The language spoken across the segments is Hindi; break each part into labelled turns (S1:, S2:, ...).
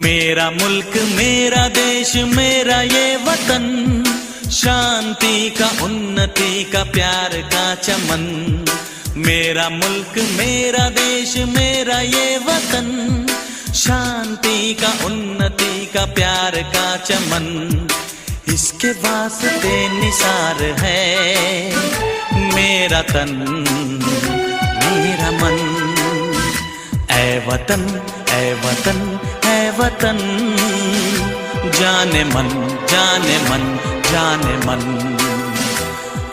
S1: मेरा मुल्क मेरा देश मेरा ये वतन, शांति का उन्नति का प्यार का चमन। मेरा मुल्क मेरा देश मेरा ये वतन, शांति का उन्नति का प्यार का चमन। इसके वास्ते निसार है मेरा तन मेरा मन। ऐ वतन ऐ वतन ऐ वतन, जाने मन जाने मन जाने मन।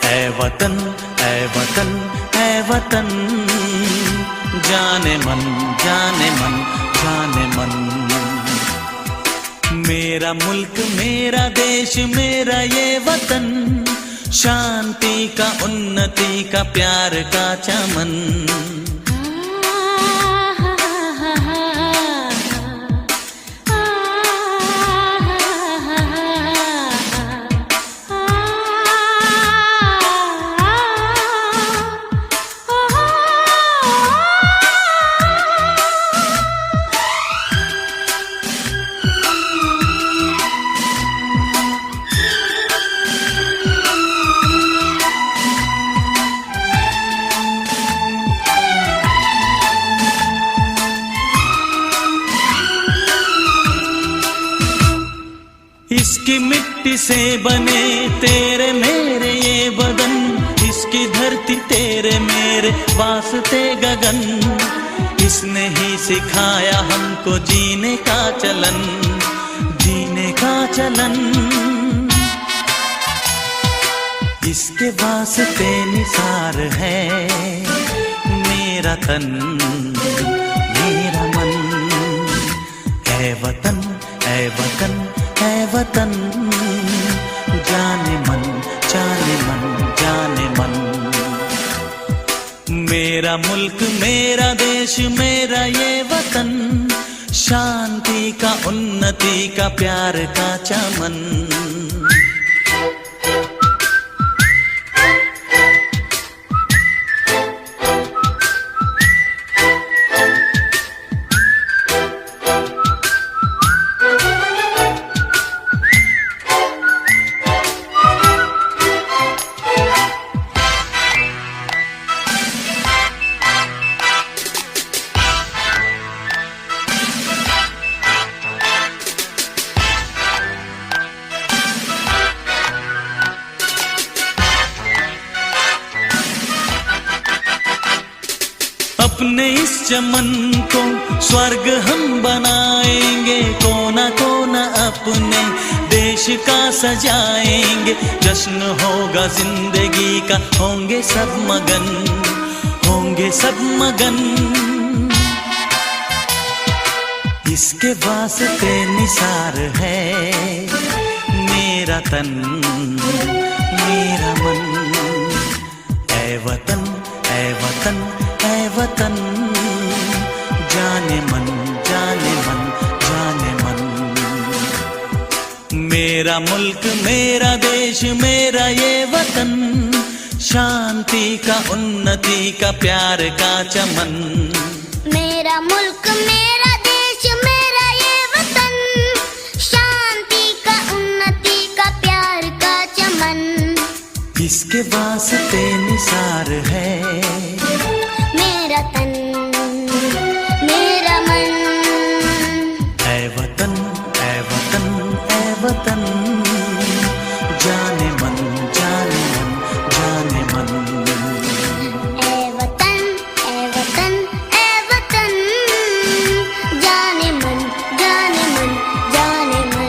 S1: ऐ वतन ऐ वतन ऐ वतन, जाने मन जाने मन जाने मन। मेरा मुल्क मेरा देश मेरा ये वतन, शांति का उन्नति का प्यार का चमन। इसकी मिट्टी से बने तेरे मेरे ये बदन, इसकी धरती तेरे मेरे वास्ते गगन। इसने ही सिखाया हमको जीने का चलन, जीने का चलन। इसके वास्ते निसार है मेरा तन मेरा मन। ऐ वतन ऐ वतन ऐ वतन, जाने मन जाने मन जाने मन। मेरा मुल्क मेरा देश मेरा ये वतन, शांति का उन्नति का प्यार का चमन। अपने इस चमन को स्वर्ग हम बनाएंगे, कोना कोना अपने देश का सजाएंगे। जश्न होगा जिंदगी का, होंगे सब मगन होंगे सब मगन। इसके वास्ते निसार है मेरा तन मेरा मन। ऐ वतन ऐ वतन ऐ वतन, जाने मन जाने मन जाने मन। मेरा मुल्क मेरा देश मेरा ये वतन, शांति का उन्नति का प्यार का चमन।
S2: मेरा मुल्क मेरा देश मेरा ये वतन, शांति का उन्नति का प्यार का चमन।
S1: इसके वास्ते निसार है
S2: मेरा तन मेरा मन।
S1: ऐ वतन ऐ वतन ऐ वतन, जाने मन जाने मन जाने मन।
S2: ऐ वतन ऐ वतन ऐ वतन, जाने मन जाने मन जाने मन।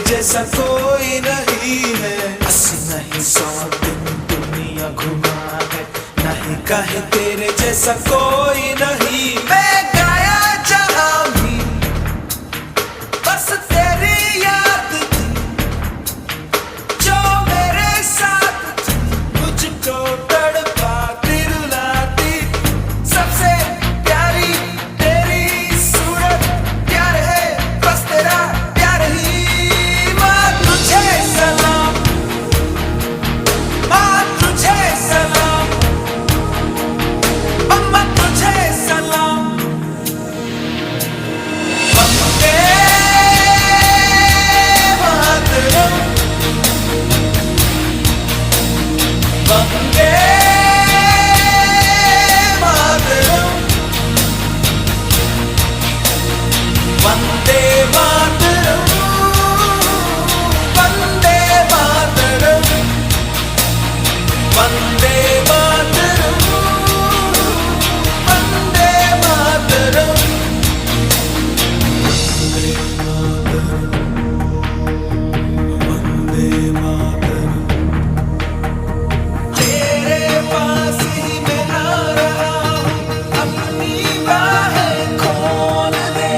S3: जैसा कोई नहीं है, 80 नहीं 100 दिन दुनिया घुमा है। नहीं कहे तेरे जैसा कोई नहीं, मैं गाया जहां भी बस तेरी याद वंदे मातरम, वंदे मातरम, वंदे मातरम, वंदे मातरम, वंदे मातरम। तेरे पास ही मैं आ रहा हूँ, अपनी बाहें खोल दे,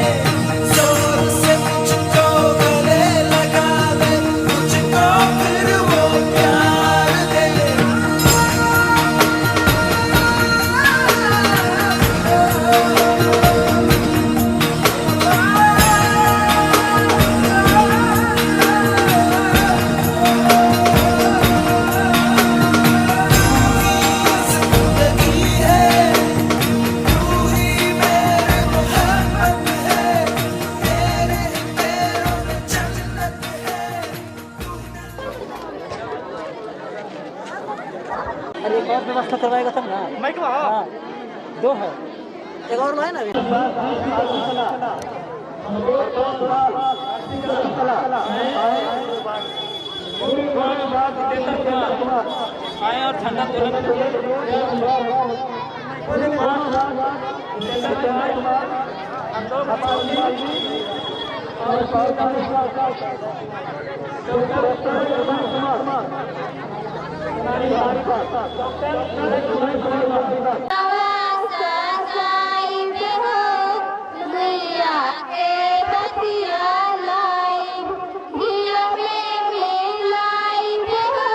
S3: जोर से मुझको गले लगा ले, मुझको फिर वो प्यार दे। जिंदगी है, तू ही मेरे मोहब्बत है, तेरे ही पैरों में जन्नत है।
S4: अरे एक और व्यवस्था करवाएगा तब ना। माइक हाँ 2 है, एक और है ना अभी। आए और ठंडा
S2: सजाई में हो दुनिया के बतिया लाई, दिया में मिलाई में हो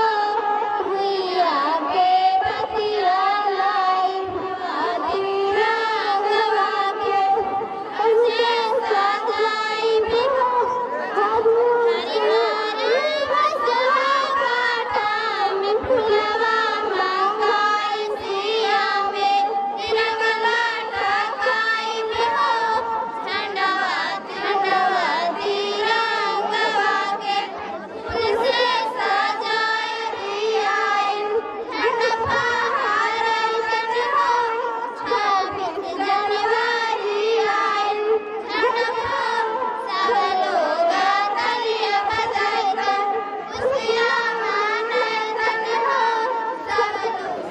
S2: दुनिया के बतिया लाई, दिया गवा के उसे सजाई में हो हरी हरी बसवा काटा में फुलवा मंगाई सिया में, तिरंगा ढकाई में हो ठंडवा ठंडवा दिया गवा के फूल से सजाए दिया, ठंडवा हारे सज हो 26 जनवरी आई, ठंडवा सब लोग तालियां बजाए कर खुशियां मनाए सज हो सब लोग।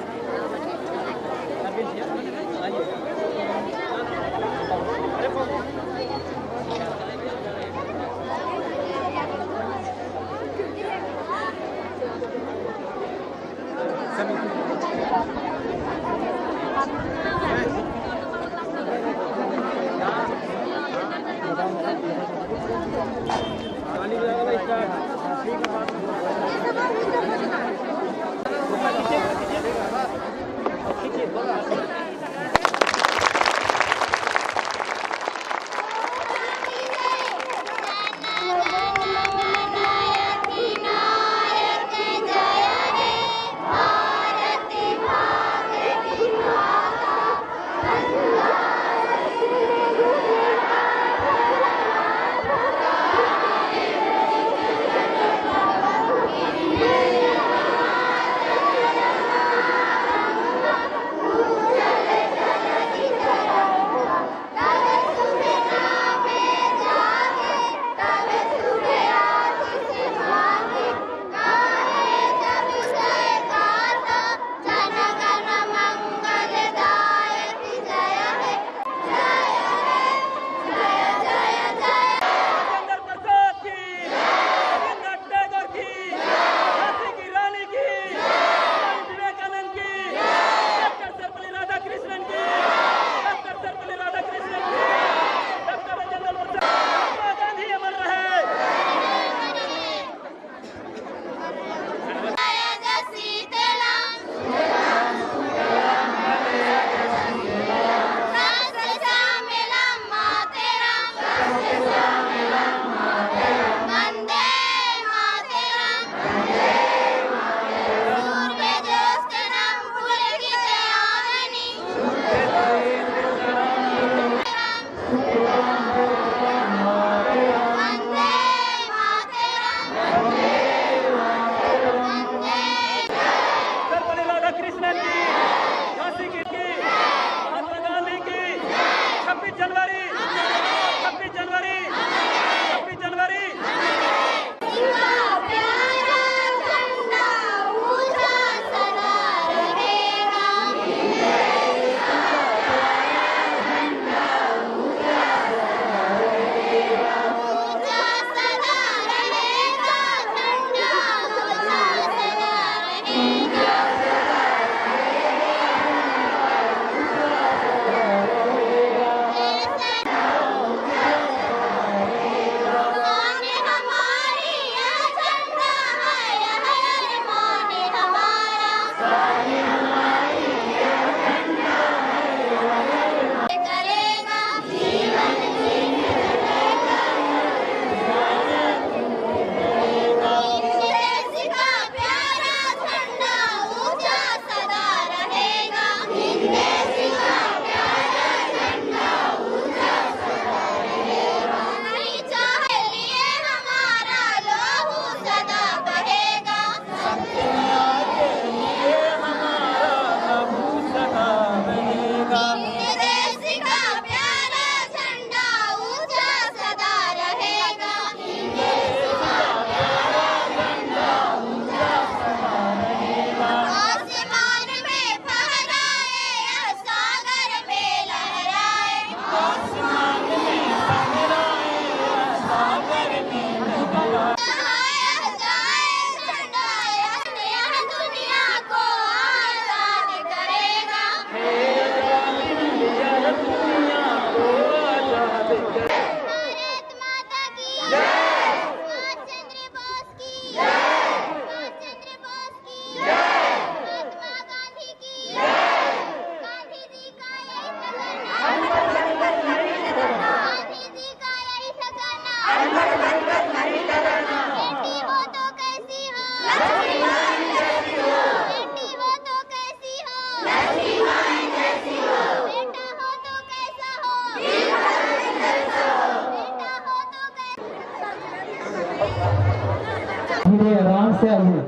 S5: से आई हैं।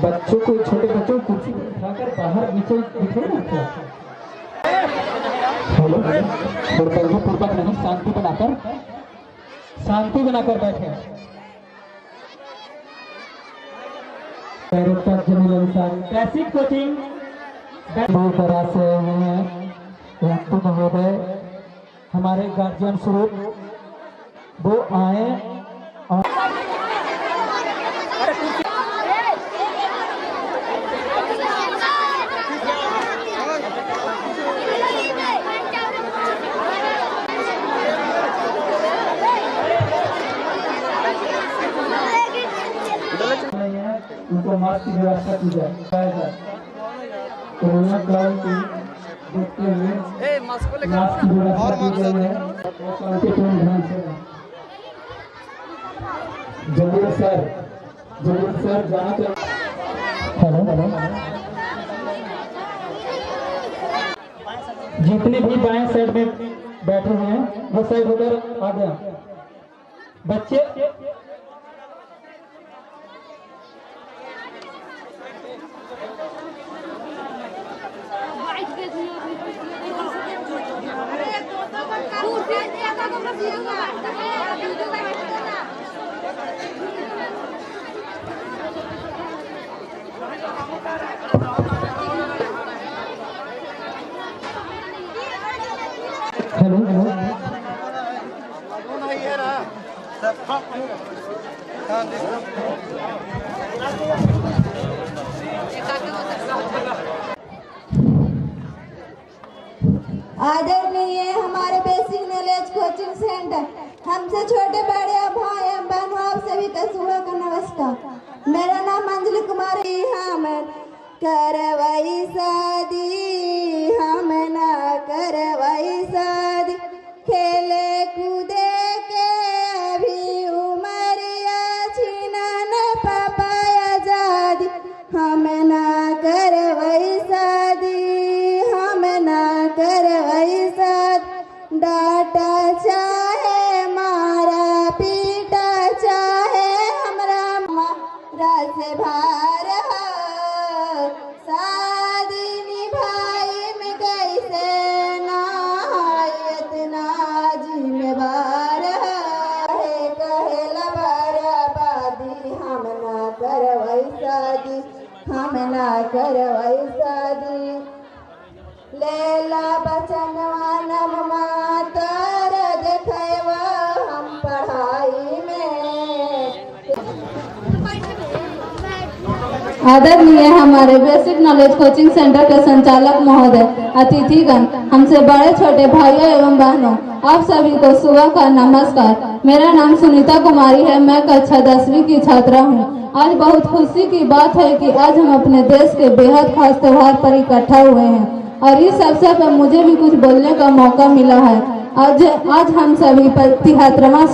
S5: बच्चों को, छोटे बच्चों को कुर्सी पर बिठाकर बाहर नीचे बिठे ना क्या? हेलो, पूर्वक नहीं, शांति बनाकर बैठे। Director Jamil Ansari, basic coaching दो तरह से हैं। तो महोदय हमारे गार्जियन स्वरूप वो आए और उनको मास्क की व्यवस्था की जाए। कोरोना काल को देखते हुए मास्क की व्यवस्था की गई है। ध्यान से जमील सर जाना चाहिए। हेलो, जितने भी बाएं साइड में बैठे हुए हैं वो साइड होकर आ गया। बच्चे हेलो,
S6: आदरणीय हमारे बेसिक नॉलेज कोचिंग सेंटर, हमसे छोटे बड़े भाई एवं बहनों आप सभी का सुबह का नमस्कार। मेरा नाम अंजलि कुमारी। हम करवाई शादी, हम ना करवाई शादी, खेले कूदे के अभी उमरिया छिनन पापा आजादी। हम ना करवाई शादी, हम ना करवाई शादी, डाटा चाहे मारा पीटा चाहे हमरा मारा से भार हो। शादी निभाई में कैसे ना इतना जिम्मेवार है, कहेला बराबादी। हम ना करवाई शादी, हम ना करवाई शादी, लेला बचनवा नममा तर देखेवा हम पढ़ाई में। आदरणीय हमारे बेसिक नॉलेज कोचिंग सेंटर के संचालक महोदय, अतिथिगण, हमसे बड़े छोटे भाइयों एवं बहनों आप सभी को सुबह का नमस्कार। मेरा नाम सुनीता कुमारी है। मैं कक्षा 10वीं की छात्रा हूँ। आज बहुत खुशी की बात है कि आज हम अपने देश के बेहद खास त्योहार पर इकट्ठा हुए हैं और इस अवसर पर मुझे भी कुछ बोलने का मौका मिला है। आज हम सभी 73वां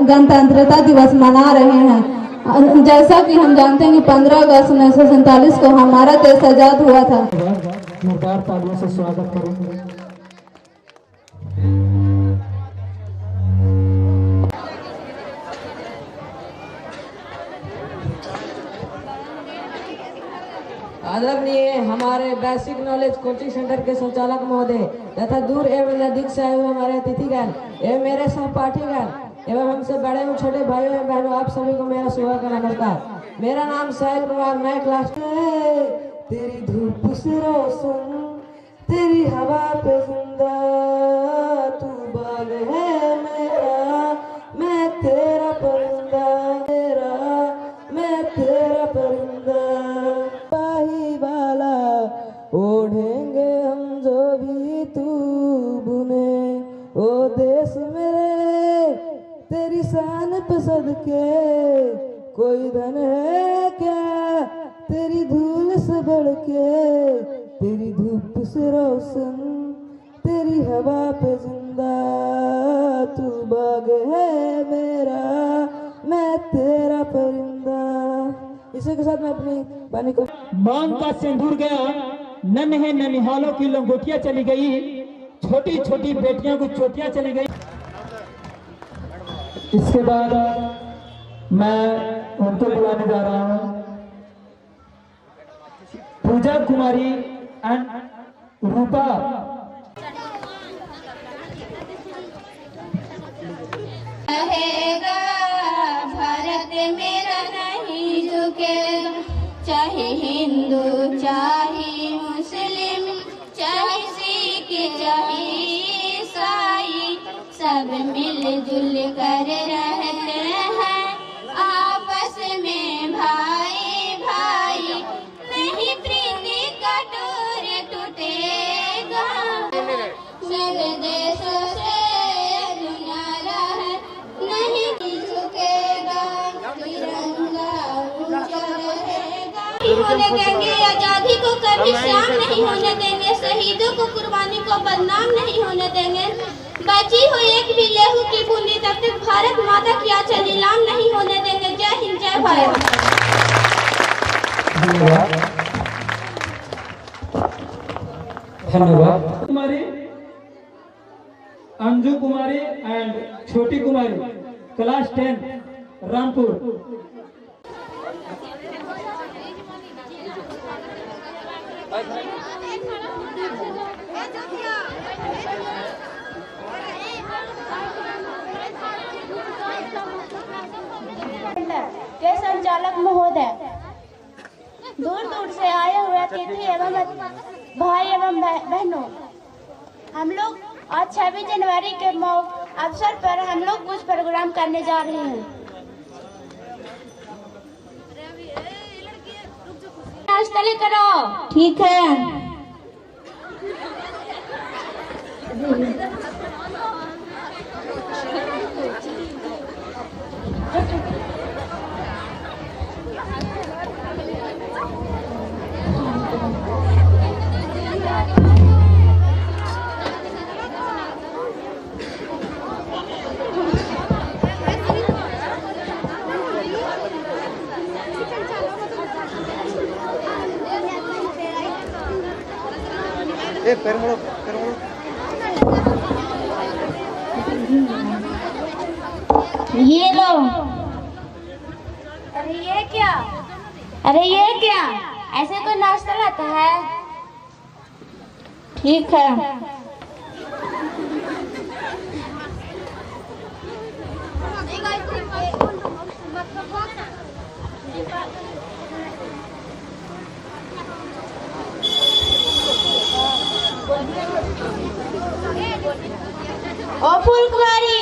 S6: गणतंत्रता दिवस मना रहे हैं। जैसा कि हम जानते हैं कि 15 अगस्त 1947 को हमारा देश आजाद हुआ था।
S5: जोरदार तालियों से स्वागत करेंगे।
S7: आदरणीय हमारे बेसिक नॉलेज कोचिंग सेंटर के संचालक महोदय तथा दूर एवं नजदीक से आए हुए हमारे अतिथिगण एवं मेरे सहपाठीगण एवं हमसे बड़े एवं छोटे भाइयों एवं बहनों आप सभी को मेरा सुबह का नमस्कार। मेरा नाम साहिल कुमार, मैं क्लास तेरी धूप से रोशन, तेरी हवा पे जिंदा, तू बाग है मेरा, मैं तेरा परिंदा, मैं तेरा परिंदा। पाही वाला ओढ़ेंगे हम जो भी तू बुने, ओ देश मेरे तेरी शान पे सदके, कोई धन है क्या तेरी धूल से बढ़ के, तेरी धूप से रोशन, तेरी हवा पे जिंदा, तू बाग है मेरा, मैं तेरा परिंदा। इसी के साथ मैं अपनी वाणी को
S5: मांग का सिंदूर गया, नन्हे ननिहालों की लंगोटियां चली गई, छोटी छोटी बेटियों की चोटियां चली गई। इसके बाद मैं उनको बुलाने जा रहा हूँ। पूजा कुमारी एंड रूपा।
S6: रहेगा भारत मेरा नहीं झुकेगा, चाहे हिंदू चाहे मुस्लिम चाहे सिख चाहे ईसाई, सब मिलजुल कर रहते हैं आपस में भाई भाई, नहीं प्रीति का डोर टूटेगा। मेरे देशों से दुनिया है नहीं झुकेगा, तिरंगा ऊंचा रहेगा। नहीं होने देंगे आजादी को कभी शाम नहीं होने देंगे, शहीदों को कुर्बानी को बदनाम नहीं होने देंगे, बची हुई एक भी लेहू की बूंदी तब तक भारत माता की आंचल नीलाम नहीं होने देंगे। जय हिंद जय भारत।
S5: धन्यवाद। कुमारी अंजू कुमारी एंड छोटी कुमारी, क्लास 10 रामपुर।
S2: के संचालक महोदय, दूर दूर से आए हुए अतिथि एवं भाई एवं बहनों, हम लोग आज 26 जनवरी के अवसर पर हम लोग कुछ प्रोग्राम करने जा रहे हैं। नाश्ता लेकर आओ। ठीक है। ये लो। अरे ये क्या? अरे ये क्या? ऐसे कोई नाश्ता लाता है? ठीक है। ओ फूल कुमारी,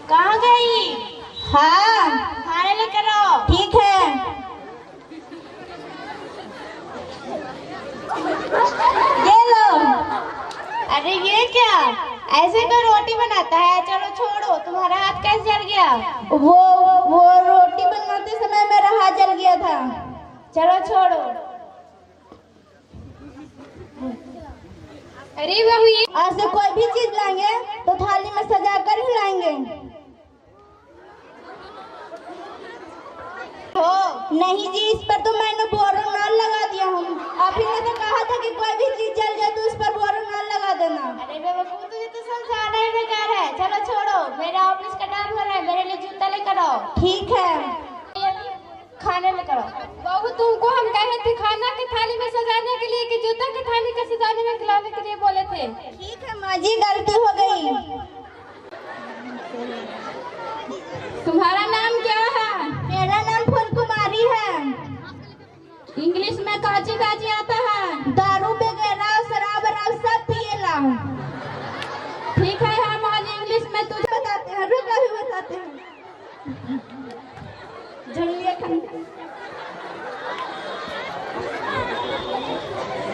S2: कहाँ गई? हाँ, खाने लेकर आओ। ठीक है। ये लो। अरे ये क्या? ऐसे कोई रोटी बनाता है? चलो छोड़ो, तुम्हारा हाथ कैसे जल गया? वो रोटी बनाते समय मेरा हाथ जल गया था। चलो छोड़ो। अरे बहू, आज से कोई भी चीज लाएंगे तो थाली में सजा कर ही लाएंगे। हो नहीं जी, इस पर तो मैंने बोरोनाल लगा दिया हूँ। आप ही ने तो कहा था कि कोई भी चीज जल जाए तो उस पर बोरोनाल लगा देना। अरे बेवकूफ, तुझे तो समझाना ही बेकार है। चलो छोड़ो, मेरा ऑफिस का टाइम हो रहा है, मेरे लिए जूता लेकर आओ। ठीक है। खाने लेकर आओ।
S6: बहू, तुमको हम कहे थे खाना की थाली में सजाने के लिए कि जूता की थाली के सजाने में खिलाने के लिए बोले थे।
S2: ठीक है माँ जी, गलती हो गई।
S6: तुम्हारा नाम क्या है?
S2: मेरा नाम फूल कुमारी है।
S6: इंग्लिश में काची काची आता है?
S2: दारू वगैरह शराब वराब सब पिएला।
S6: ठीक है, हम आज इंग्लिश में तुझे
S2: बताते हैं, रुक अभी बताते हैं।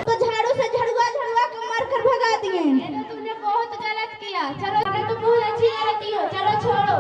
S2: तो झाड़ू से झड़ुआ के मार कर भगा दिए।
S6: तुमने बहुत गलत किया। चलो, तुम बहुत अच्छी रहती हो। चलो छोड़ो,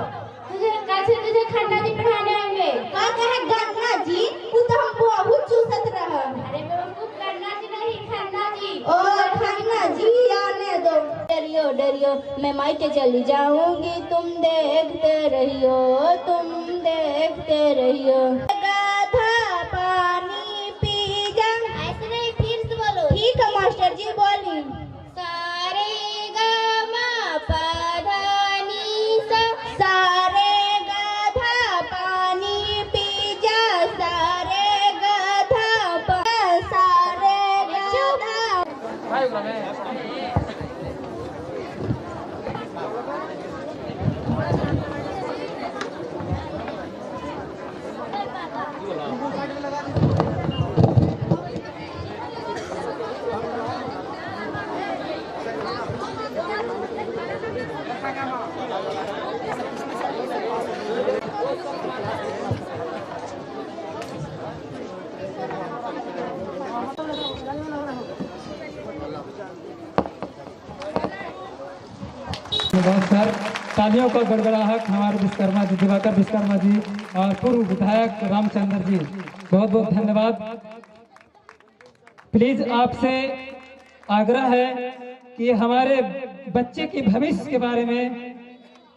S6: तुझे खन्ना जी पढ़ाने आएंगे।
S2: का कहे गन्ना जी? वो तो हम बहुत चूसत रहा।
S6: अरे बेवकूफ, गन्ना जी नहीं, खन्ना जी।
S2: ओ खन्ना जी, आने दो। डरियो डरियो मैं मायके चली जाऊंगी, तुम देखते रहियो, तुम देखते रहियो। गाधा पानी पी जा। ऐसे नहीं, फिर से बोलो। ठीक है मास्टर जी, बोली। सारे गा पा धा नी सा, सारे गाधा पानी
S5: बहुत सर। तालियों का गड़गड़ाहट हमारे विश्वकर्मा जी, दिवाकर विश्वकर्मा जी और पूर्व विधायक रामचंद्र जी, बहुत बहुत धन्यवाद। प्लीज आपसे आग्रह है कि हमारे बच्चे के भविष्य के बारे में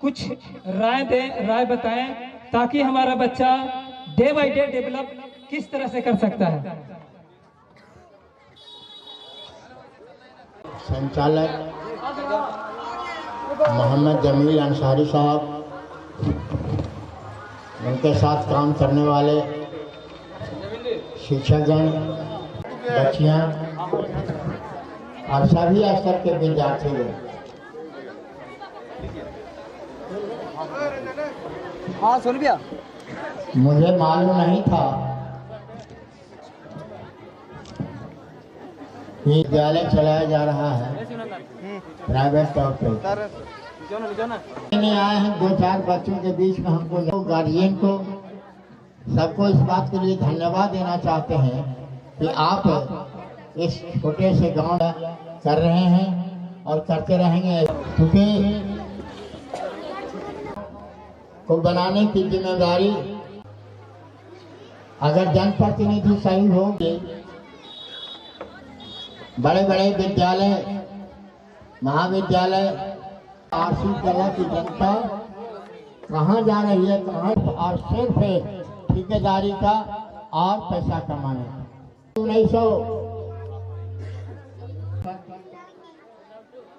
S5: कुछ राय दें, राय बताएं, ताकि हमारा बच्चा डे बाय डे डेवलप किस तरह से कर सकता है।
S8: संचालक मोहम्मद जमील अंसारी साहब, उनके साथ काम करने वाले शिक्षकगण, बच्चियाँ और सभी स्तर के विद्यार्थी।
S4: हाँ सुन भैया,
S8: मुझे मालूम नहीं था कि विद्यालय चलाया जा रहा है प्राइवेट तौर पे। आए हैं 2-4 बच्चों के बीच में, हमको गार्जियन को सबको इस बात के लिए धन्यवाद देना चाहते हैं कि आप इस छोटे से गांव कर रहे हैं और करते रहेंगे, क्योंकि को बनाने की जिम्मेदारी अगर जनप्रतिनिधि सही होंगे, बड़े बड़े विद्यालय, महाविद्यालय, आरसी कला की जनता कहाँ जा रही है, कहाँ, और सिर्फ ठेकेदारी का और पैसा कमाने। 1900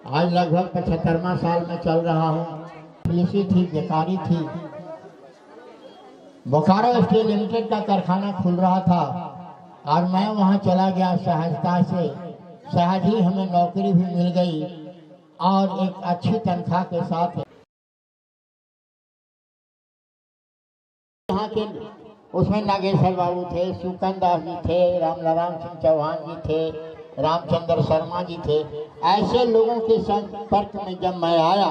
S8: आज लगभग 75वां साल में चल रहा हूँ। पुलिसी थी, बेकारी थी, बोकारो स्टील लिमिटेड का कारखाना खुल रहा था और मैं वहाँ चला गया सहजता से। सहज ही हमें नौकरी भी मिल गई और एक अच्छी तनख्वाह के साथ। यहाँ के उसमें नागेश्वर बाबू थे, सुकन दास जी थे, रामलाराम सिंह चौहान जी थे, रामचंद्र शर्मा जी थे। ऐसे लोगों के संपर्क में जब मैं आया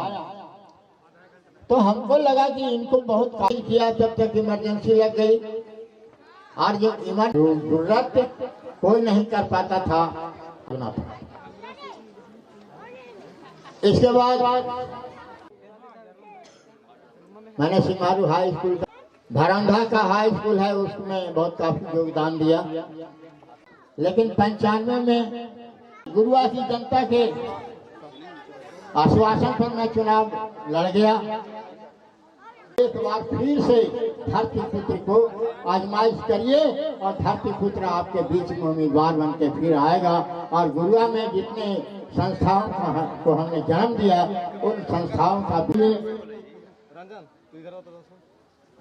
S8: तो हमको लगा कि इनको बहुत काम किया, तब तक इमरजेंसी लग गई और जो जरूरत कोई नहीं कर पाता था। इसके बाद मैंने सिमारू हाई स्कूल, धरंधा का हाई स्कूल है, उसमें बहुत काफी योगदान दिया। लेकिन 95 में गुरुआ की जनता के आश्वासन पर मैं चुनाव लड़ गया। एक बार फिर से धरती पुत्र को आजमाइश करिए और धरती पुत्र आपके बीच में उम्मीदवार बन के फिर आएगा। और गुरुआ में जितने संस्थाओं को हमने जन्म दिया, उन संस्थाओं का भी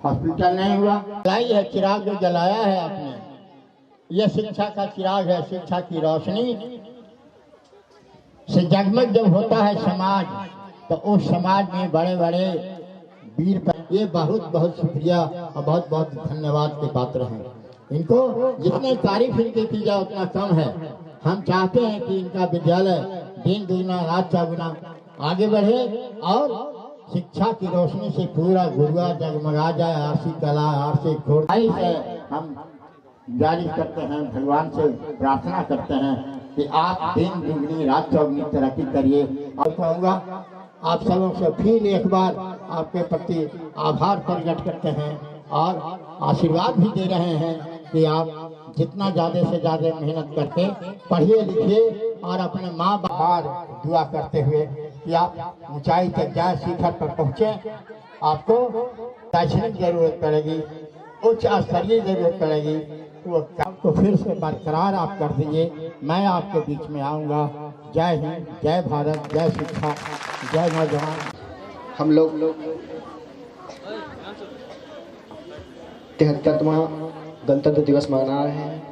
S8: हॉस्पिटल नहीं हुआ। जलाई है चिराग जो जलाया है आपने, यह शिक्षा का चिराग है। शिक्षा की रोशनी से जगमग जब होता है समाज, तो उस समाज में बड़े बड़े वीर पर ये बहुत बहुत शुक्रिया और बहुत बहुत धन्यवाद के पात्र हैं। इनको जितने तारीफ इनकी की जाए उतना कम है। हम चाहते हैं कि इनका विद्यालय दिन दुगना रात चौगुना आगे बढ़े और शिक्षा की रोशनी से पूरा गुरुआ जगमगा जाए। आरसी कला, आरसी खोड़ से हम जारी करते हैं, भगवान से प्रार्थना करते हैं कि आप दिन दुगनी रात चौगुनी तरक्की करिए। और कहूँगा आप सबों से फिर एक बार आपके प्रति आभार प्रकट करते हैं और आशीर्वाद भी दे रहे हैं कि आप जितना ज़्यादा से ज़्यादा मेहनत करके पढ़िए लिखिए और अपने माँ बाप दुआ करते हुए कि आप ऊंचाई तक जाए, शिखर पर पहुँचे। आपको शैक्षणिक जरूरत पड़ेगी, उच्च स्तरीय जरूरत पड़ेगी, वो आपको फिर से बरकरार आप कर दीजिए। मैं आपके बीच में आऊँगा। जय हिंद, जय भारत, जय शिक्षा, जय नौजवान।
S9: हम लोग 73वां गणतंत्र दिवस मना रहे हैं।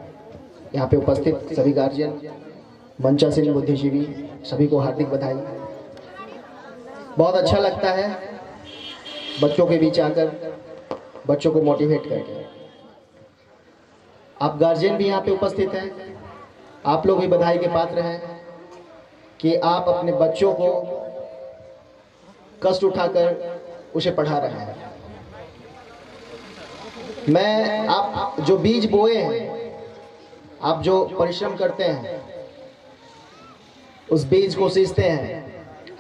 S9: यहाँ पे उपस्थित सभी गार्जियन, मंचासीन बुद्धिजीवी, सभी को हार्दिक बधाई। बहुत अच्छा लगता है बच्चों के बीच आकर बच्चों को मोटिवेट करके। आप गार्जियन भी यहाँ पे उपस्थित हैं, आप लोग भी बधाई के पात्र हैं कि आप अपने बच्चों को कष्ट उठाकर उसे पढ़ा रहे हैं। मैं आप जो बीज बोए हैं, आप जो परिश्रम करते हैं, उस बीज को सींचते हैं,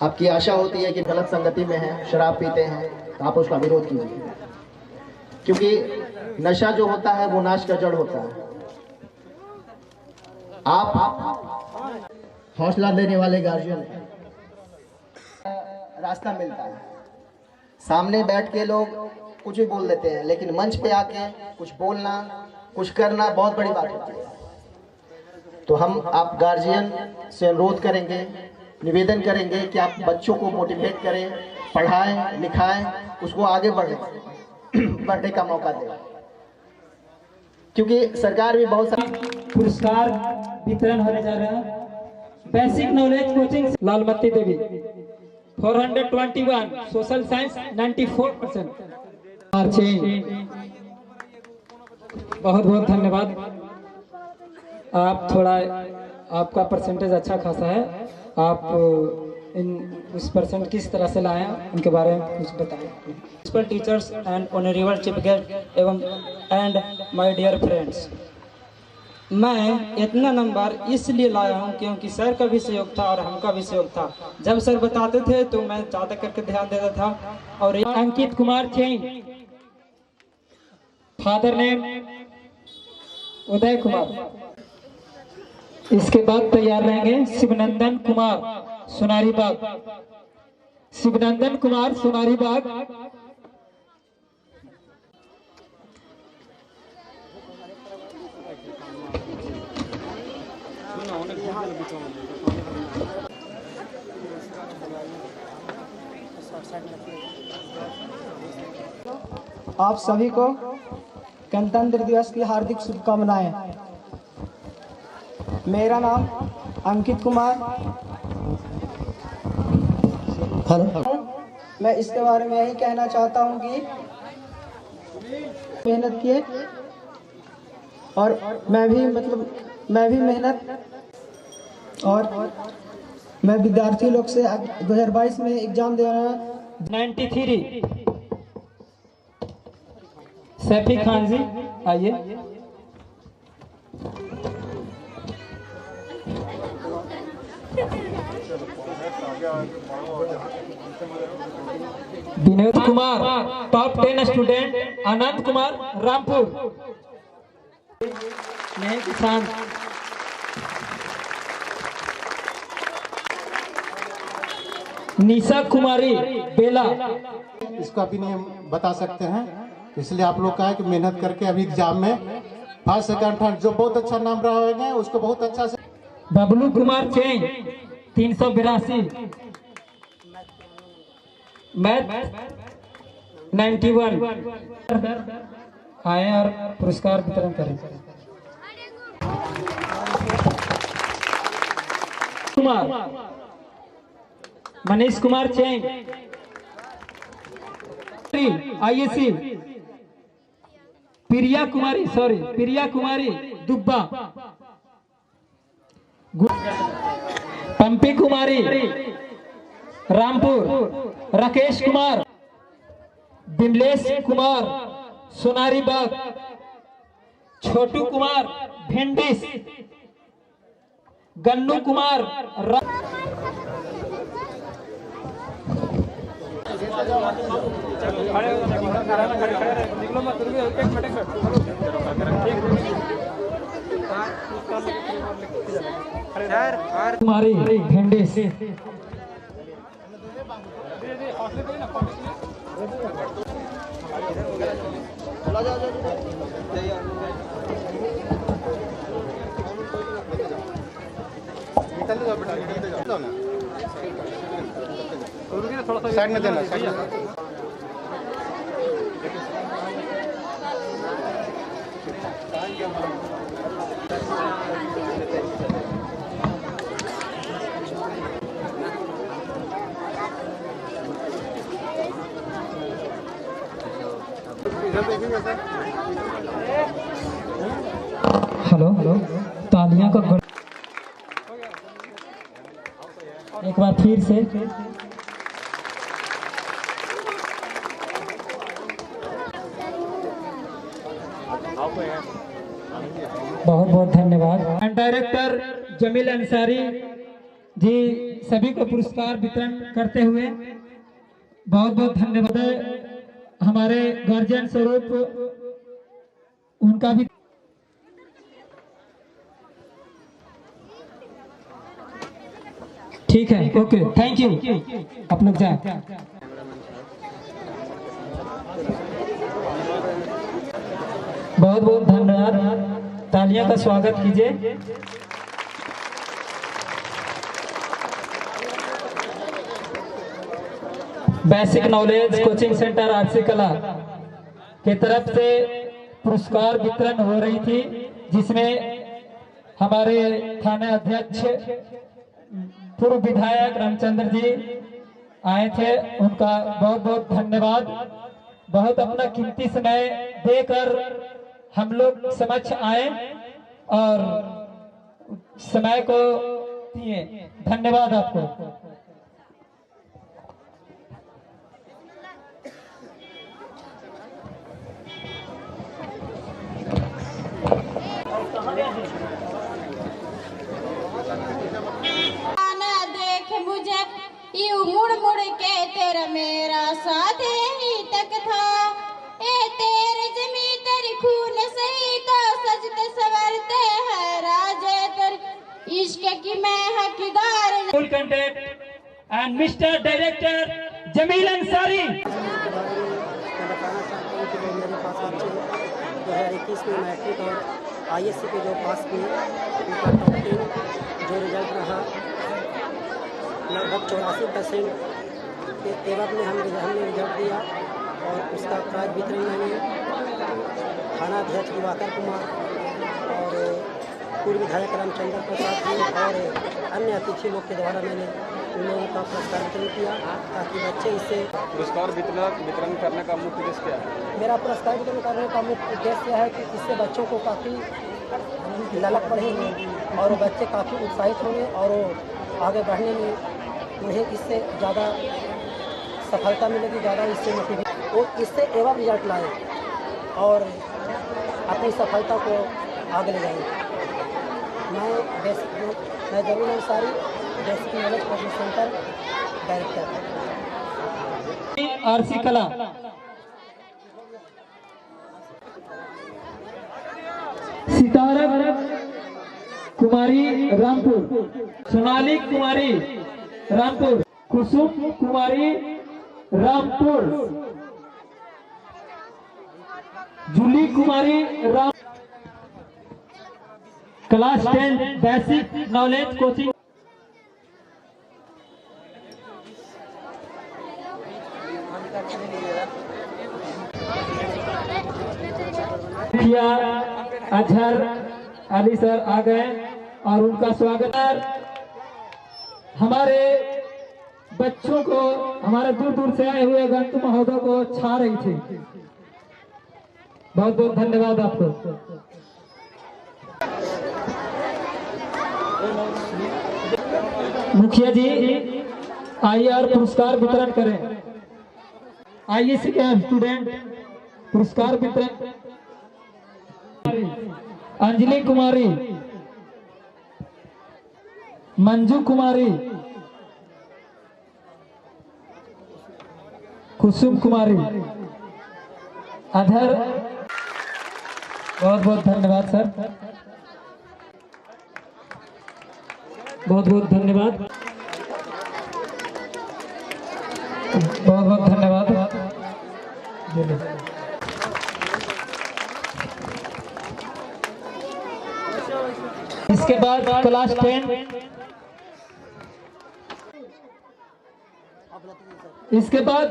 S9: आपकी आशा होती है कि गलत संगति में है, शराब पीते हैं, तो आप उसका विरोध कीजिए, क्योंकि नशा जो होता है वो नाश का जड़ होता है। आप हौसला देने वाले गार्जियन, रास्ता मिलता है। सामने बैठ के लोग कुछ भी बोल देते हैं, लेकिन मंच पे आके कुछ बोलना, कुछ करना बहुत बड़ी बात होती है। तो हम आप गार्जियन से अनुरोध करेंगे, निवेदन करेंगे कि आप बच्चों को मोटिवेट करें, पढ़ाएं, लिखाएं, उसको आगे बढ़ने का मौका दें, क्योंकि सरकार भी बहुत सारे
S5: पुरस्कार वितरण होने जा रहे हैं। बेसिक नॉलेज कोचिंग लालमती देवी 421, सोशल साइंस 94%। बहुत बहुत धन्यवाद। आप थोड़ा, आपका परसेंटेज अच्छा खासा है, आप उस परसेंट किस तरह से लाए उनके बारे में कुछ बताएं। Principal teachers and honourable chief guest एवं एंड माय डियर फ्रेंड्स, मैं इतना नंबर इसलिए लाया हूं क्योंकि सर का भी सहयोग था और हमका भी सहयोग था। जब सर बताते थे तो मैं ज़्यादा करके ध्यान देता था। और अंकित कुमार चैन, फादर नेम उदय कुमार। इसके बाद तैयार रहेंगे शिवनंदन कुमार सोनारी बाग। शिवनंदन कुमार सोनारी बाग।
S7: आप सभी को गणतंत्र दिवस की हार्दिक शुभकामनाएं। मेरा नाम अंकित कुमार। मैं इसके बारे में यही कहना चाहता हूं कि मेहनत किए और मैं भी मेहनत, और मैं विद्यार्थी लोग से 2022 में एग्जाम दे रहा हूँ।
S5: 93 सैफी खान जी आइए। Vinod Kumar top 10 student, Anand Kumar Rampur. नए किसान निशा कुमारी बेला।
S10: इसका ओपिनियन बता सकते हैं, इसलिए आप लोग का है कि मेहनत करके अभी एग्जाम में फर्स्ट सेकंड थर्ड जो बहुत अच्छा नाम रहा होगा उसको बहुत अच्छा से।
S5: बबलू कुमार चैन 382, मैथ 91। आए और पुरस्कार वितरण करें। कुमार मनीष कुमार चैन IAC। प्रिया कुमारी दुब्बा। पंपी कुमारी रामपुर। राकेश कुमार, बिमलेश कुमार सोनारी बाग। छोटू कुमार भिंडिस। गन्नू कुमार कुमारी भिंडिस।
S10: साइड में देना।
S5: हेलो तालियां का एक बार फिर से। बहुत बहुत धन्यवाद। डायरेक्टर जमील अंसारी जी सभी को पुरस्कार वितरण करते हुए बहुत बहुत धन्यवाद है हमारे गार्जियन स्वरूप उनका भी। ठीक है, ओके, थैंक यू। आप लोग जाए। बहुत बहुत धन्यवाद। तालियां का स्वागत कीजिए। Basic knowledge coaching centre RC कला के तरफ से पुरस्कार वितरण हो रही थी, जिसमें हमारे थाना अध्यक्ष पूर्व विधायक रामचंद्र जी आए थे। उनका बहुत बहुत धन्यवाद। बहुत अपना कीमती समय देकर हम लोग समक्ष आए और समय को दिए। धन्यवाद आपको।
S2: देख मुझे यूं मुड़ मुड़ के तेरा मेरा साथ ही तक था। ए तेरे जमी तेरी खून सही तो सजते सवरते हैं राजे तेरे इश्क की मैं हकदार।
S5: Full content and mister director Jamil Ansari.
S4: 2021 में मैट्रिक और ISC के जो पास किए उनका टॉप जो रिजल्ट रहा लगभग 84% के एवज में हमने रिजल्ट दिया और उसका प्राइज वितरण मैंने थाना अध्यक्ष दिवाकर कुमार और पूर्व विधायक रामचंद्र प्रसाद जी और अन्य अतिथि लोग के द्वारा मैंने उन लोगों का पुरस्कार वितरण किया ताकि बच्चे इससे
S11: पुरस्कार वितरण करने का मुख्य उद्देश्य क्या है?
S4: मेरा पुरस्कार वितरण करने का मुख्य उद्देश्य यह है कि इससे बच्चों को काफ़ी ललक बढ़ेगी और वो बच्चे काफ़ी उत्साहित होंगे और वो आगे बढ़ने में उन्हें इससे ज़्यादा सफलता मिलेगी, ज़्यादा इससे मोटिवेट वो इससे एवं रिजल्ट लाए और अपनी सफलता को आगे ले जाएंगे। मैं Jameel Ansari basic knowledge coaching centre director
S5: RC कला। Sitara Kumari Rampur, Sonali Kumari Rampur, Kusum Kumari Rampur, Julie Kumari Ram. Class 10 basic knowledge coaching Azhar Ali sir आ गए और उनका स्वागत। हमारे बच्चों को, हमारे दूर दूर से आए हुए गंतु महोदय को छा रही थी। बहुत बहुत धन्यवाद आपको। मुखिया जी आइए और पुरस्कार वितरण करें। ISC के स्टूडेंट पुरस्कार वितरण। अंजलि कुमारी, मंजू कुमारी, कुसुम कुमारी, अधर। बहुत बहुत धन्यवाद सर, बहुत बहुत धन्यवाद, बहुत बहुत धन्यवाद। इसके बाद क्लास 10, इसके बाद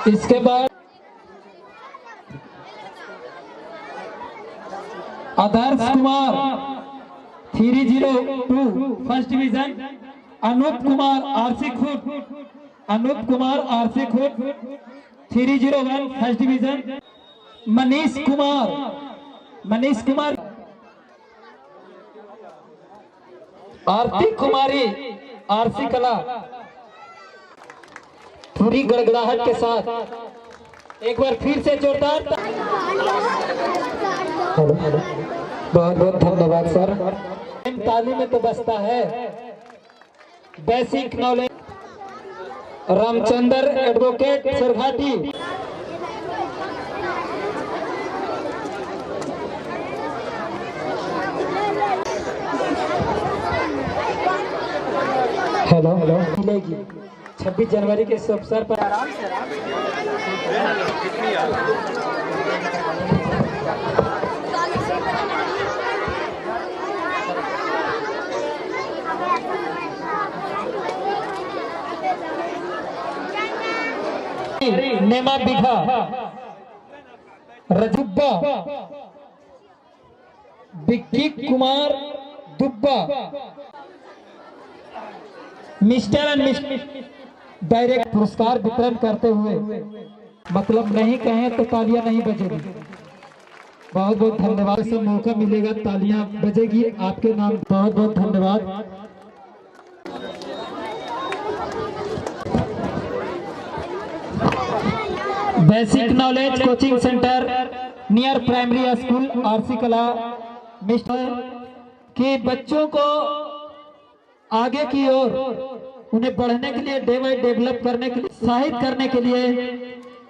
S5: इसके बाद Adarsh Kumar 302 first division, Anoop Kumar RC खुद, अनूप कुमार आरसी खुद 301 first division, Manish Kumar Aarti Kumari RC कला पूरी गड़गड़ाहट के साथ एक बार फिर से जोरदार बहुत बहुत धन्यवाद सर। ताली में तो बसता है basic knowledge Ramchandra advocate Sherghati. Hello hello मिलेगी 26 जनवरी के शुभ अवसर पर नेमा बिघा रजुब्बा बिक्की कुमार दुब्बा मिस्टर एंड मिस्टर डायरेक्ट पुरस्कार वितरण करते हुए मतलब नहीं कहें तो तालियां नहीं बजेगी। बहुत बहुत धन्यवाद से मौका मिलेगा तालियां बजेगी आपके नाम। बहुत बहुत धन्यवाद। Basic knowledge coaching centre near primary school RC कला मिस्टर के बच्चों को आगे की ओर उन्हें बढ़ने के लिए डेवलप करने के लिए उत्साहित करने के लिए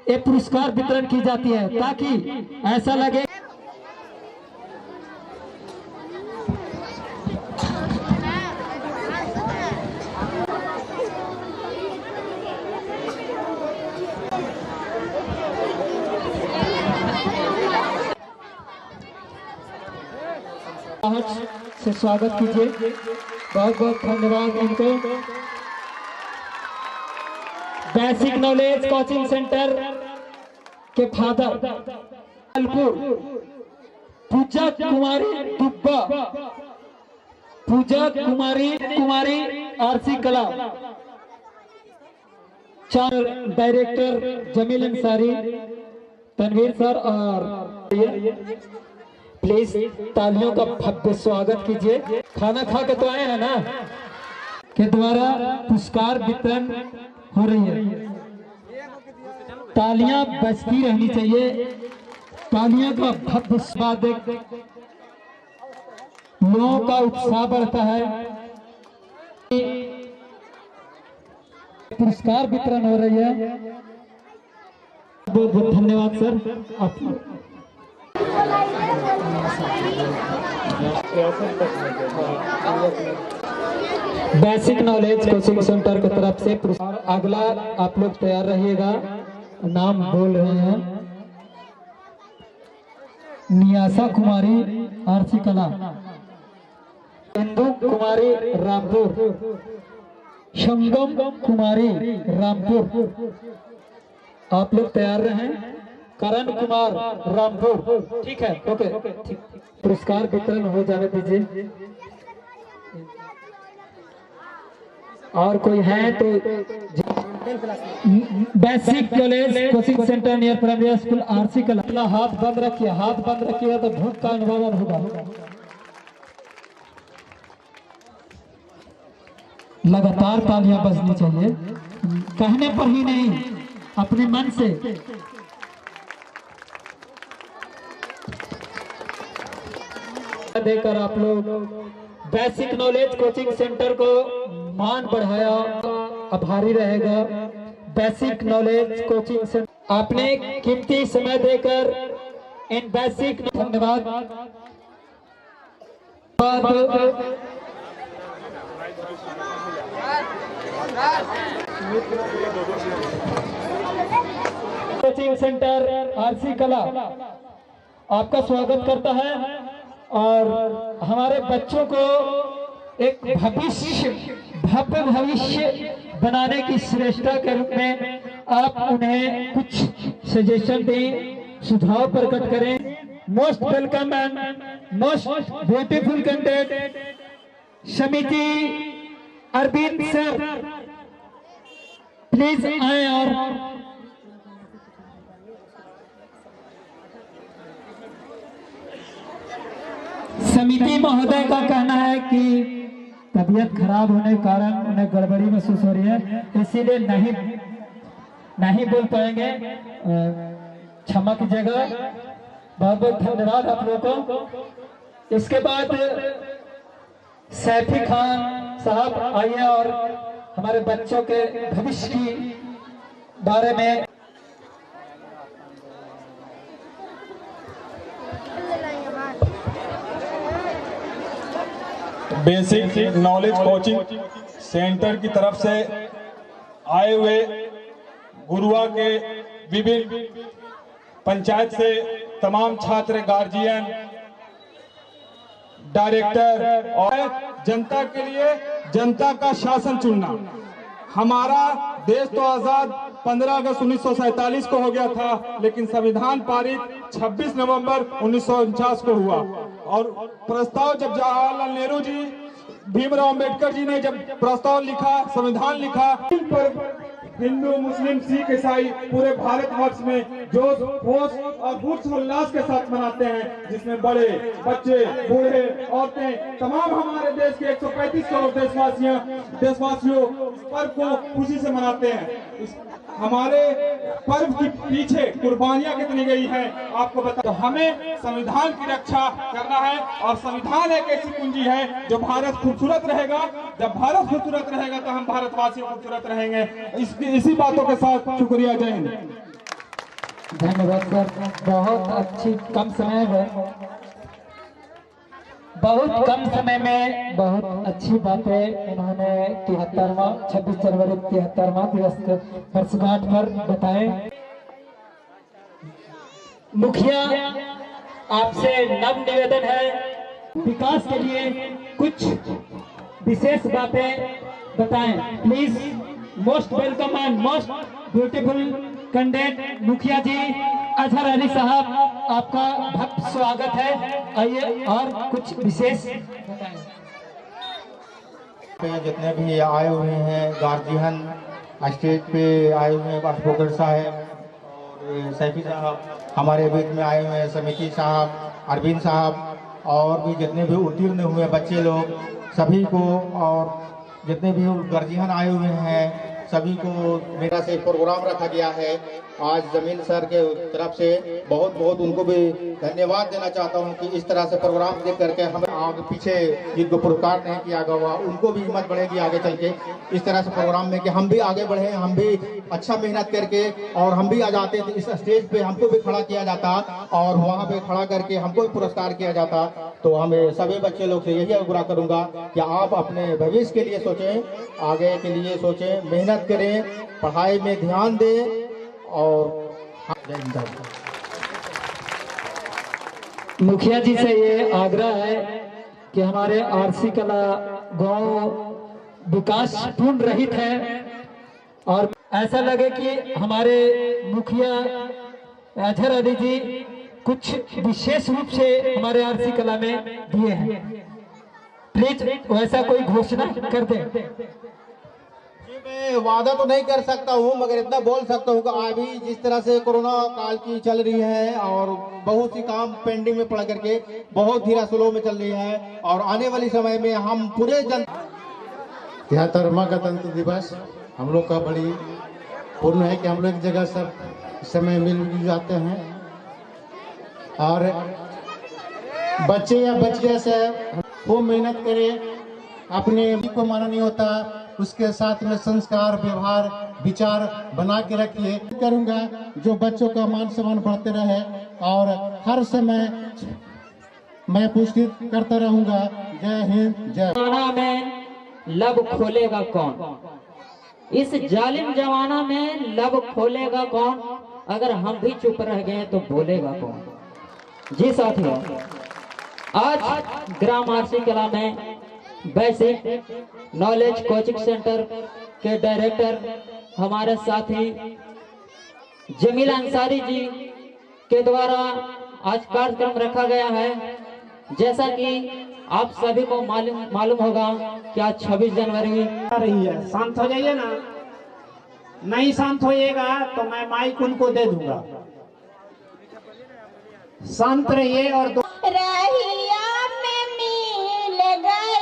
S5: एक पुरस्कार वितरण की जाती है ताकि ऐसा लगे से स्वागत कीजिए। बहुत बहुत धन्यवाद इनको। बेसिक नॉलेज कोचिंग सेंटर के फादर पूजा कुमारी दुब्बा पूजा कुमारी आरसी कला चार डायरेक्टर जमील अंसारी तनवीर सर और प्लीज तालियों का भव्य स्वागत कीजिए। खाना खा के तो आए हैं ना के द्वारा पुरस्कार वितरण हो रही है। तालियां बजती रहनी चाहिए। तालियों का भव्य स्वागत लोगों का उत्साह बढ़ता है। पुरस्कार वितरण हो रही है। बहुत बहुत धन्यवाद सर आप बेसिक नॉलेज कोचिंग सेंटर की तरफ से पुरस्कार। अगला आप लोग तैयार रहिएगा। नाम बोल रहे हैं नियासा कुमारी आरसी कला इंदु कुमारी रामपुर शंगम कुमारी रामपुर। आप लोग तैयार रहें। करण कुमार रामपुर। ठीक है ओके ठीक। पुरस्कार वितरण हो जाने दीजिए। और कोई है तो basic college coaching centre near primary school RC कला। अपना हाथ बंद रखिए। हाथ बंद रखिएगा तो भूख का अनुभव होगा। लगातार तालियां बजनी चाहिए। कहने पर ही नहीं अपने मन से। देकर आप लोग बेसिक नॉलेज कोचिंग सेंटर को मान बढ़ाया आभारी रहेगा। बेसिक नॉलेज कोचिंग सेंटर आपने कीमती समय देकर इन बेसिक धन्यवाद। कोचिंग सेंटर आरसी कला आपका स्वागत करता है और हमारे बच्चों को एक भव्य भविष्य बनाने की श्रेष्ठता के रूप में आप उन्हें कुछ सजेशन दें, सुझाव प्रकट करें। Most welcome and most beautiful candidate समिति अरविंद सर प्लीज आए। और समिति महोदय का कहना है कि तबीयत खराब होने के कारण उन्हें गड़बड़ी महसूस हो रही है, इसीलिए नहीं बोल पाएंगे, क्षमा कीजिएगा। बहुत बहुत धन्यवाद आप लोगों को। इसके बाद सैफी खान साहब आइए और हमारे बच्चों के भविष्य की बारे में
S11: बेसिक नॉलेज कोचिंग सेंटर की तरफ से आए हुए गुरुआ के विभिन्न पंचायत से तमाम छात्र, गार्जियन, डायरेक्टर और जनता के लिए जनता का शासन चुनना। हमारा देश तो आजाद 15 अगस्त 1947 को हो गया था, लेकिन संविधान पारित 26 नवंबर 1949 को हुआ। और प्रस्ताव जब जवाहरलाल नेहरू जी, भीमराव अंबेडकर जी ने जब प्रस्ताव लिखा, संविधान लिखा, पर हिंदू, मुस्लिम, सिख, ईसाई पूरे भारतवर्ष में जोश, होश और हर्षोल्लास के साथ मनाते हैं, जिसमें बड़े, बच्चे, बूढ़े, औरतें, तमाम हमारे देश के 135 करोड़ देशवासियों इस पर्व को खुशी से मनाते हैं। हमारे पर्व के पीछे कुर्बानियां कितनी गई हैं आपको बता। तो हमें संविधान की रक्षा करना है, और संविधान एक ऐसी कुंजी है जो भारत खूबसूरत रहेगा। जब भारत खूबसूरत रहेगा तो हम भारतवासी खूबसूरत रहेंगे। इसी बातों के साथ शुक्रिया, जय हिंद।
S5: धन्यवाद सर, बहुत अच्छी कम समय में बहुत अच्छी बातें इन्होंने 26 जनवरी 73वां दिवस के वर्षगांठ पर बताए। मुखिया, आपसे नव निवेदन है, विकास के लिए कुछ विशेष बातें बताएं please. Most welcome and most beautiful candidate मुखिया जी अजहर अली साहब, आपका भव्य स्वागत है। आइए और कुछ विशेष बताएं।
S8: जितने भी आए हुए हैं गार्जियन, स्टेज पे आए हुए हैं अशफोकर साहब और सैफी साहब, हमारे बीच में आए हुए हैं समिति साहब, अरविंद साहब, और भी जितने भी उत्तीर्ण हुए बच्चे लोग, सभी को, और जितने भी गार्जियन आए हुए हैं सभी को मेरा से प्रोग्राम रखा गया है। आज जमील सर के तरफ से बहुत बहुत उनको भी धन्यवाद देना चाहता हूं कि इस तरह से प्रोग्राम देख करके हमें आगे पीछे जिनको पुरस्कार नहीं किया गया उनको भी हिम्मत बढ़ेगी आगे चल के इस तरह से प्रोग्राम में, कि हम भी आगे बढ़े, हम भी अच्छा मेहनत करके, और हम भी आ जाते थे इस स्टेज पे, हमको भी खड़ा किया जाता और वहाँ पे खड़ा करके हमको भी पुरस्कार किया जाता। तो हमें सभी बच्चे लोग से यही आग्रह करूंगा कि आप अपने भविष्य के लिए सोचें, आगे के लिए सोचें, मेहनत करें, पढ़ाई में ध्यान दें। और
S5: मुखिया जी से ये आग्रह है कि हमारे आरसी कला गांव विकास पूर्ण रहित है, और ऐसा लगे कि हमारे मुखिया अजहर अली जी कुछ विशेष रूप से हमारे आरसी कला में दिए हैं। प्लीज वैसा कोई घोषणा कर दें।
S8: मैं वादा तो नहीं कर सकता हूँ, मगर इतना बोल सकता हूँ कि अभी जिस तरह से कोरोना काल की चल रही है और बहुत सी काम पेंडिंग में पड़ करके बहुत धीरा स्लो में चल रही है, और आने वाले समय में हम पूरे
S10: 73वां गणतंत्र दिवस हम लोग का बड़ी पूर्ण है कि हम लोग एक जगह सब समय मिल जाते हैं, और बच्चे या बच्चियां से खूब मेहनत करें। अपने को माना नहीं होता, उसके साथ में संस्कार, व्यवहार, विचार बना के रखिए। करूंगा जो बच्चों का मान सम्मान बढ़ते रहे, और हर समय मैं पुष्टि करता रहूंगा। जय हिंद, जय।
S7: जमाना में लब खोलेगा कौन? इस जालिम जमाना में लब खोलेगा कौन? अगर हम भी चुप रह गए तो बोलेगा कौन? जी साथियों, आज ग्राम आरसी कला में बेसिक नॉलेज कोचिंग सेंटर के डायरेक्टर हमारे साथी जमील अंसारी जी के द्वारा आज कार्यक्रम रखा गया है। जैसा कि आप सभी को मालूम होगा कि आज 26 जनवरी
S12: आ रही है। शांत हो जाइए ना, नहीं शांत होइएगा तो मैं माइक उनको दे दूंगा। शांत रहिए और
S2: रहिया में मिल गए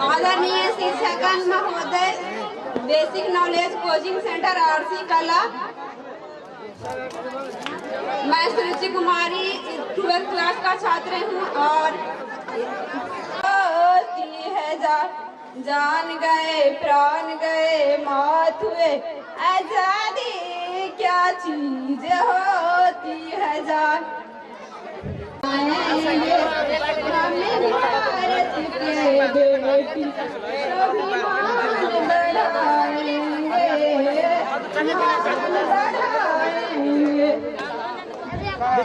S6: आदरणीय शिक्षकगण महोदय, basic knowledge coaching centre RC कला, मैं सुरुचि कुमारी 12th क्लास का छात्र हूँ और होती है जान गए प्राण गए मौत हुए, आजादी क्या चीज होती है जान। भारत के बेटी स्वाभिमान बढ़ाएंगे,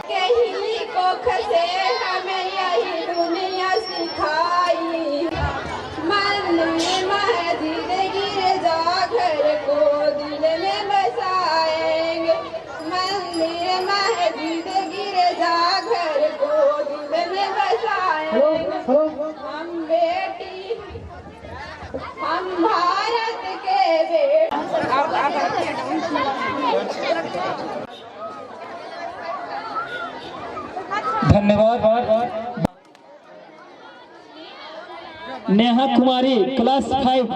S6: कहीं कोख से हमें यही दुनिया सिखाई, मंदिर मस्जिद गिरजा घर को दिल में बसाएंगे, मंदिर मस्जिद गिरजा घर को दिल में बसाएंगे। हम बेटी हम भारत के बेटे।
S5: धन्यवाद। नेहा कुमारी क्लास 5